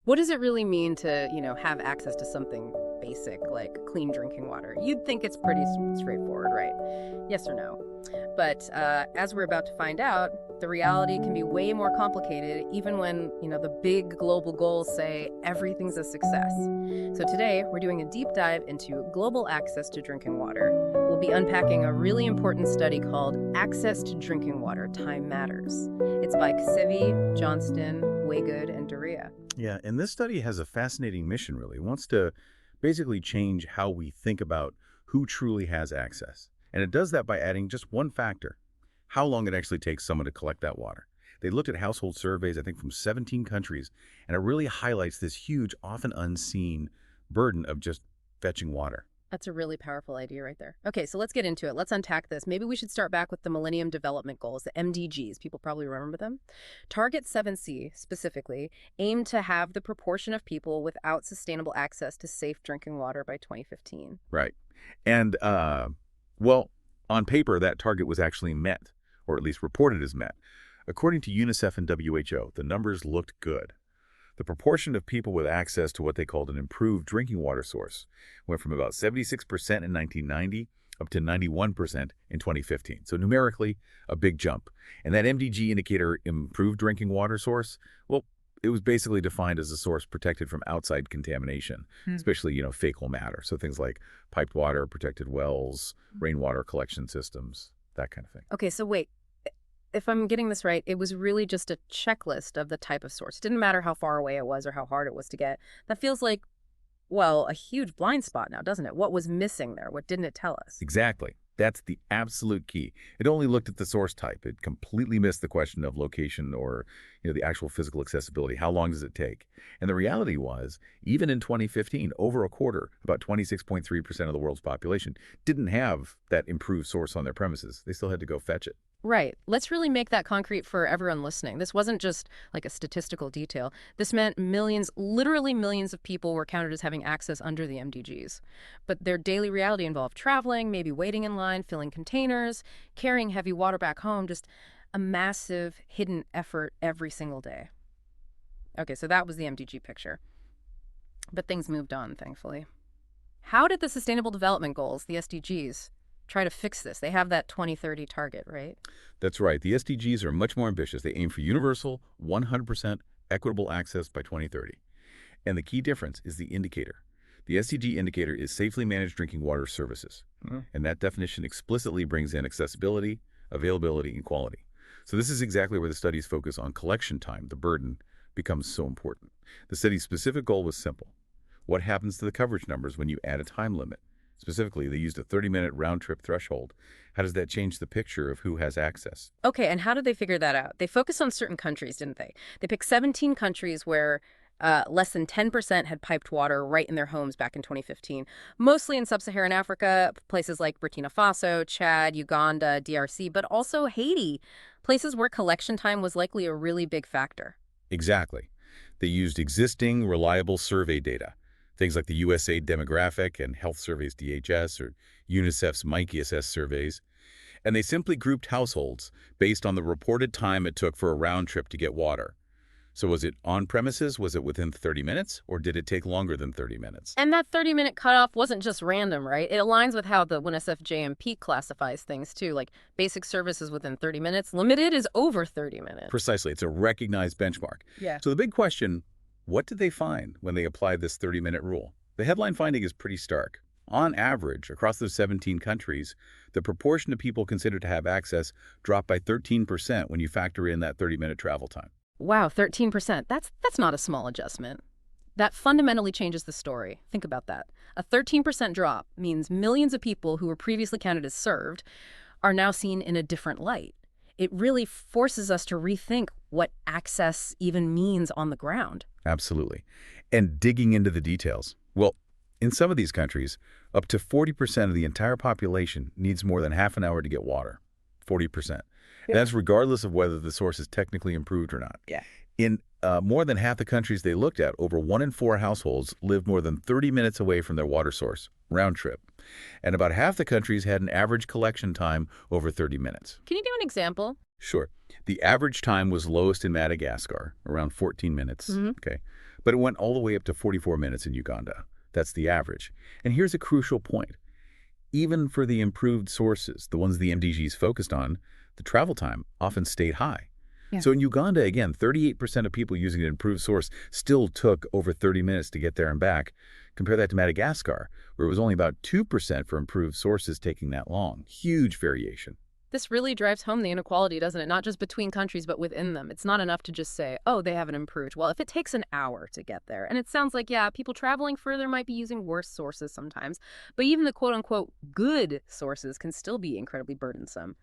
What does it really mean to, have access to something basic like clean drinking water? You'd think it's pretty straightforward, right? Yes or no? But as we're about to find out, the reality can be way more complicated, even when, the big global goals say everything's a success. So today, we're doing a deep dive into global access to drinking water. We'll be unpacking a really important study called Access to Drinking Water, Time Matters. It's by Cassivi, Johnston, Waygood, and Dorea. Yeah, and this study has a fascinating mission, really. It wants to basically change how we think about who truly has access. And it does that by adding just one factor, how long it actually takes someone to collect that water. They looked at household surveys, I think, from 17 countries, and it really highlights this huge, often unseen burden of just fetching water. That's a really powerful idea right there. Okay, so let's get into it. Let's unpack this. Maybe we should start back with the Millennium Development Goals, the MDGs. People probably remember them. Target 7C, specifically, aimed to have the proportion of people without sustainable access to safe drinking water by 2015. Right. And, well, on paper, that target was actually met, or at least reported as met. According to UNICEF and WHO, the numbers looked good. The proportion of people with access to what they called an improved drinking water source went from about 76% in 1990 up to 91% in 2015. So numerically, a big jump. And that MDG indicator, improved drinking water source, well, it was basically defined as a source protected from outside contamination, especially, fecal matter. So things like piped water, protected wells, rainwater collection systems, that kind of thing. Okay, so wait. If I'm getting this right, it was really just a checklist of the type of source. It didn't matter how far away it was or how hard it was to get. That feels like, well, a huge blind spot now, doesn't it? What was missing there? What didn't it tell us? Exactly. That's the absolute key. It only looked at the source type. It completely missed the question of location or, the actual physical accessibility. How long does it take? And the reality was, even in 2015, over a quarter, about 26.3% of the world's population, didn't have that improved source on their premises. They still had to go fetch it. Right. Let's really make that concrete for everyone listening. This wasn't just like a statistical detail. This meant millions, literally millions of people were counted as having access under the MDGs. But their daily reality involved traveling, maybe waiting in line, filling containers, carrying heavy water back home, just a massive hidden effort every single day. Okay, so that was the MDG picture. But things moved on, thankfully. How did the Sustainable Development Goals, the SDGs, try to fix this? They have that 2030 target, right? That's right. The SDGs are much more ambitious. They aim for universal, 100% equitable access by 2030. And the key difference is the indicator. The SDG indicator is safely managed drinking water services. And that definition explicitly brings in accessibility, availability, and quality. So this is exactly where the study's focus on collection time, the burden, becomes so important. The study's specific goal was simple. What happens to the coverage numbers when you add a time limit? Specifically, they used a 30-minute round-trip threshold. How does that change the picture of who has access? Okay, and how did they figure that out? They focused on certain countries, didn't they? They picked 17 countries where less than 10% had piped water right in their homes back in 2015, mostly in sub-Saharan Africa, places like Burkina Faso, Chad, Uganda, DRC, but also Haiti, places where collection time was likely a really big factor. Exactly. They used existing, reliable survey data. Things like the USAID Demographic and Health Surveys DHS or UNICEF's MIKESS surveys. And they simply grouped households based on the reported time it took for a round trip to get water. So was it on premises? Was it within 30 minutes? Or did it take longer than 30 minutes? And that 30-minute cutoff wasn't just random, right? It aligns with how the UNICEF JMP classifies things, too. Like basic services within 30 minutes. Limited is over 30 minutes. Precisely. It's a recognized benchmark. Yeah. So the big question, what did they find when they applied this 30-minute rule? The headline finding is pretty stark. On average, across those 17 countries, the proportion of people considered to have access dropped by 13% when you factor in that 30-minute travel time. Wow, 13%. That's not a small adjustment. That fundamentally changes the story. Think about that. A 13% drop means millions of people who were previously counted as served are now seen in a different light. It really forces us to rethink what access even means on the ground. Absolutely. And digging into the details. Well, in some of these countries, up to 40% of the entire population needs more than half an hour to get water. 40%. Yeah. That's regardless of whether the source is technically improved or not. Yeah. In more than half the countries they looked at, over 1 in 4 households lived more than 30 minutes away from their water source, round trip. And about half the countries had an average collection time over 30 minutes. Can you do an example? Sure. The average time was lowest in Madagascar, around 14 minutes. Okay. but it went all the way up to 44 minutes in Uganda. That's the average. And here's a crucial point. Even for the improved sources, the ones the MDGs focused on, the travel time often stayed high. Yeah. So in Uganda, again, 38% of people using an improved source still took over 30 minutes to get there and back. Compare that to Madagascar, where it was only about 2% for improved sources taking that long. Huge variation. This really drives home the inequality, doesn't it? Not just between countries, but within them. It's not enough to just say, oh, they haven't improved. Well, if it takes an hour to get there, and it sounds like, yeah, people traveling further might be using worse sources sometimes, but even the quote-unquote good sources can still be incredibly burdensome.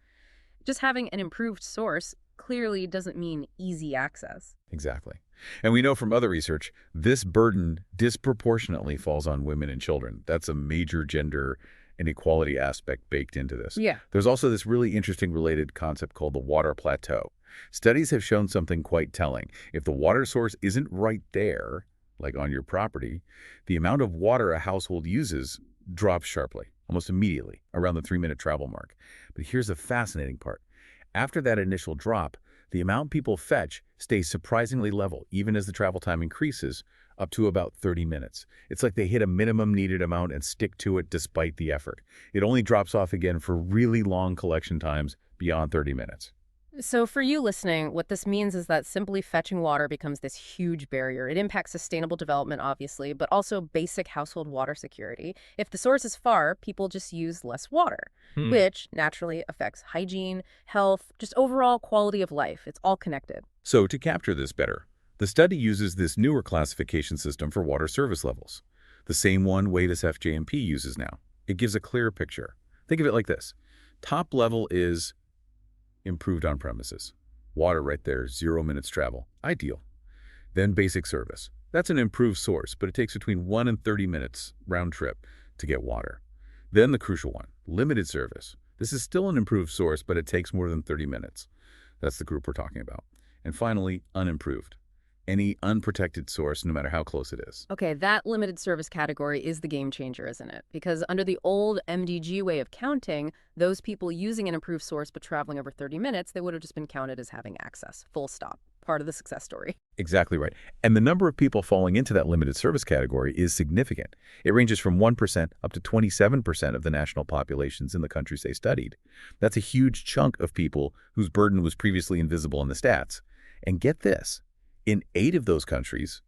Just having an improved source clearly doesn't mean easy access. Exactly. And we know from other research, this burden disproportionately falls on women and children. That's a major gender inequality aspect baked into this. Yeah. There's also this really interesting related concept called the water plateau. Studies have shown something quite telling. If the water source isn't right there, like on your property, the amount of water a household uses drops sharply, almost immediately, around the 3-minute travel mark. But here's the fascinating part. After that initial drop, the amount people fetch stays surprisingly level, even as the travel time increases, up to about 30 minutes. It's like they hit a minimum needed amount and stick to it despite the effort. It only drops off again for really long collection times beyond 30 minutes. So for you listening, what this means is that simply fetching water becomes this huge barrier. It impacts sustainable development, obviously, but also basic household water security. If the source is far, people just use less water, which naturally affects hygiene, health, just overall quality of life. It's all connected. So to capture this better, the study uses this newer classification system for water service levels, the same one Waygood FJMP uses now. It gives a clear picture. Think of it like this. Top level is improved on premises. Water right there, 0 minutes travel. Ideal. Then basic service. That's an improved source, but it takes between 1 and 30 minutes round trip to get water. Then the crucial one, limited service. This is still an improved source, but it takes more than 30 minutes. That's the group we're talking about. And finally, unimproved. Any unprotected source, no matter how close it is. Okay, that limited service category is the game changer, isn't it? Because under the old MDG way of counting, those people using an improved source but traveling over 30 minutes, they would have just been counted as having access. Full stop. Part of the success story. Exactly right. And the number of people falling into that limited service category is significant. It ranges from 1% up to 27% of the national populations in the countries they studied. That's a huge chunk of people whose burden was previously invisible in the stats. And get this. In 8 of those countries,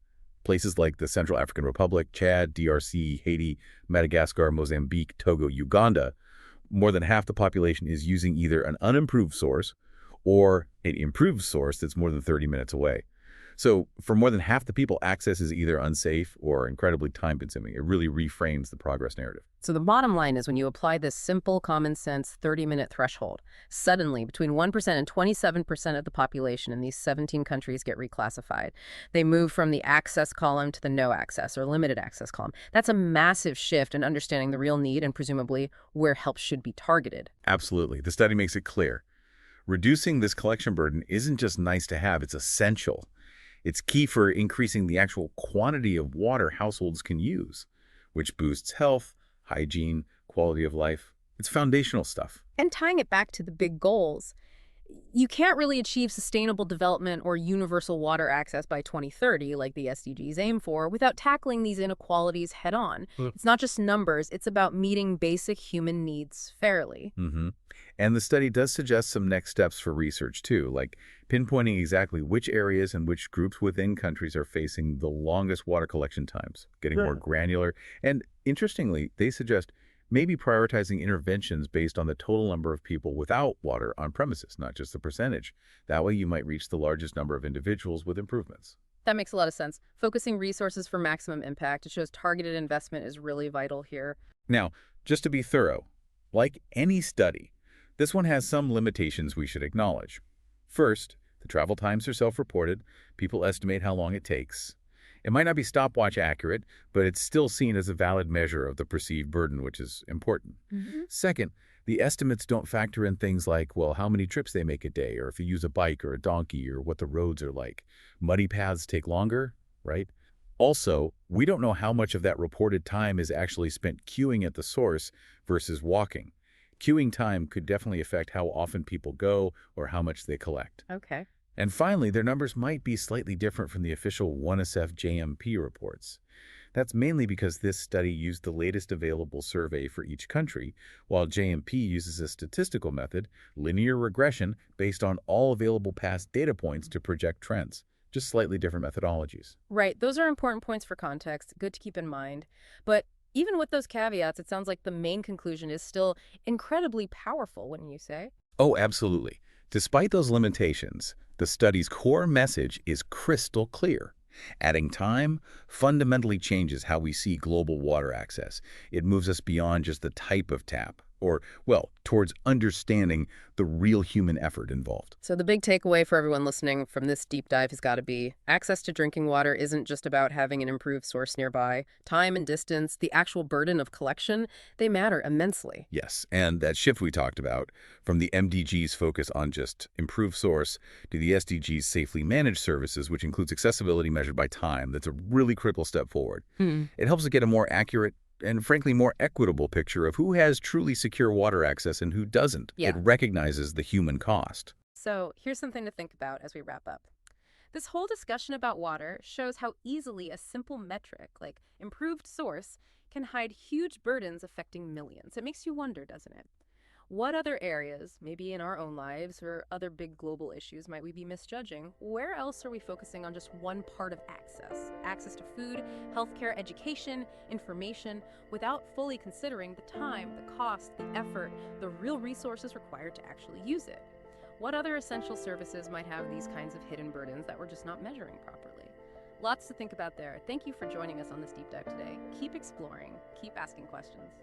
places like the Central African Republic, Chad, DRC, Haiti, Madagascar, Mozambique, Togo, Uganda, more than half the population is using either an unimproved source or an improved source that's more than 30 minutes away. So for more than half the people, access is either unsafe or incredibly time-consuming. It really reframes the progress narrative. So the bottom line is when you apply this simple, common sense 30-minute threshold, suddenly between 1% and 27% of the population in these 17 countries get reclassified. They move from the access column to the no access or limited access column. That's a massive shift in understanding the real need and presumably where help should be targeted. Absolutely. The study makes it clear. Reducing this collection burden isn't just nice to have, it's essential. It's key for increasing the actual quantity of water households can use, which boosts health, hygiene, quality of life. It's foundational stuff. And tying it back to the big goals, you can't really achieve sustainable development or universal water access by 2030, like the SDGs aim for, without tackling these inequalities head on. It's not just numbers, it's about meeting basic human needs fairly. And the study does suggest some next steps for research, too, like pinpointing exactly which areas and which groups within countries are facing the longest water collection times, getting more granular. And interestingly, they suggest maybe prioritizing interventions based on the total number of people without water on premises, not just the percentage. That way you might reach the largest number of individuals with improvements. That makes a lot of sense. Focusing resources for maximum impact, it shows targeted investment is really vital here. Now, just to be thorough, like any study, this one has some limitations we should acknowledge. First, the travel times are self-reported. People estimate how long it takes. It might not be stopwatch accurate, but it's still seen as a valid measure of the perceived burden, which is important. Second, the estimates don't factor in things like, well, how many trips they make a day, or if you use a bike or a donkey, or what the roads are like. Muddy paths take longer, right? Also, we don't know how much of that reported time is actually spent queuing at the source versus walking. Queuing time could definitely affect how often people go or how much they collect. Okay. And finally, their numbers might be slightly different from the official 1SF JMP reports. That's mainly because this study used the latest available survey for each country, while JMP uses a statistical method, linear regression, based on all available past data points to project trends. Just slightly different methodologies. Right, those are important points for context, good to keep in mind. But even with those caveats, it sounds like the main conclusion is still incredibly powerful, wouldn't you say? Oh, absolutely. Despite those limitations, the study's core message is crystal clear. Adding time fundamentally changes how we see global water access. It moves us beyond just the type of tap, or, well, towards understanding the real human effort involved. So the big takeaway for everyone listening from this deep dive has got to be access to drinking water isn't just about having an improved source nearby. Time and distance, the actual burden of collection, they matter immensely. Yes, and that shift we talked about, from the MDGs focus on just improved source to the SDGs safely managed services, which includes accessibility measured by time, that's a really critical step forward. It helps us get a more accurate and frankly more equitable picture of who has truly secure water access and who doesn't. Yeah. It recognizes the human cost. So here's something to think about as we wrap up. This whole discussion about water shows how easily a simple metric, like improved source, can hide huge burdens affecting millions. It makes you wonder, doesn't it? What other areas, maybe in our own lives or other big global issues, might we be misjudging? Where else are we focusing on just one part of access? Access to food, healthcare, education, information, without fully considering the time, the cost, the effort, the real resources required to actually use it. What other essential services might have these kinds of hidden burdens that we're just not measuring properly? Lots to think about there. Thank you for joining us on this deep dive today. Keep exploring, keep asking questions.